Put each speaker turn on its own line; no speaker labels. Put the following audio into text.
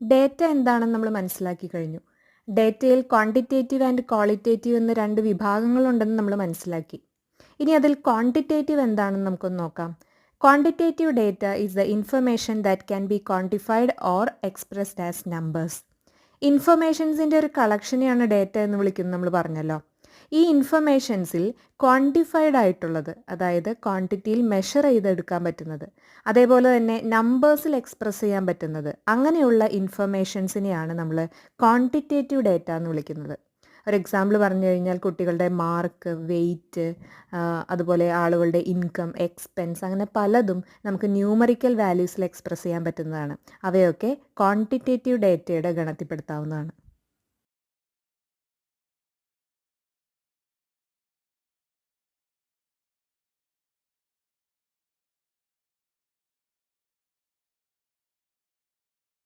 Data എന്താണെന്ന് നമ്മൾ മനസ്സിലാക്കി കഴിഞ്ഞു. ഡേറ്റയിൽ ക്വാണ്ടിറ്റേറ്റീവ് ആൻഡ് ക്വാളിറ്റേറ്റീവ് എന്ന് 2 വിഭാഗങ്ങളുണ്ടെന്ന് നമ്മൾ മനസ്സിലാക്കി. ഇനി അതിൽ ക്വാണ്ടിറ്റേറ്റീവ് എന്താണെന്ന് നമുക്കൊന്ന് നോക്കാം. Quantitative data is the information that can be quantified or expressed as numbers. ഇൻഫർമേഷൻസിൻ്റെ ഒരു കളക്ഷനെയാണ് ഡേറ്റ എന്ന് വിളിക്കുന്നത് നമ്മൾ പറഞ്ഞല്ലോ. ഈ ഇൻഫർമേഷൻസിൽ ക്വാണ്ടിഫൈഡ് ആയിട്ടുള്ളത്, അതായത് ക്വാണ്ടിറ്റിയിൽ മെഷർ ചെയ്തെടുക്കാൻ പറ്റുന്നത്, അതേപോലെ തന്നെ നമ്പേഴ്സിൽ എക്സ്പ്രസ് ചെയ്യാൻ പറ്റുന്നത്, അങ്ങനെയുള്ള ഇൻഫർമേഷൻസിനെയാണ് നമ്മൾ ക്വാണ്ടിറ്റേറ്റീവ് ഡേറ്റ എന്ന് വിളിക്കുന്നത്. ഒരു എക്സാമ്പിൾ പറഞ്ഞു കഴിഞ്ഞാൽ കുട്ടികളുടെ മാർക്ക്, വെയ്റ്റ്, അതുപോലെ ആളുകളുടെ ഇൻകം, എക്സ്പെൻസ്, അങ്ങനെ പലതും നമുക്ക് ന്യൂമറിക്കൽ വാല്യൂസിൽ എക്സ്പ്രസ് ചെയ്യാൻ പറ്റുന്നതാണ്. അവയൊക്കെ ക്വാണ്ടിറ്റേറ്റീവ് ഡേറ്റയുടെ ഗണത്തിൽപ്പെടുത്താവുന്നതാണ്.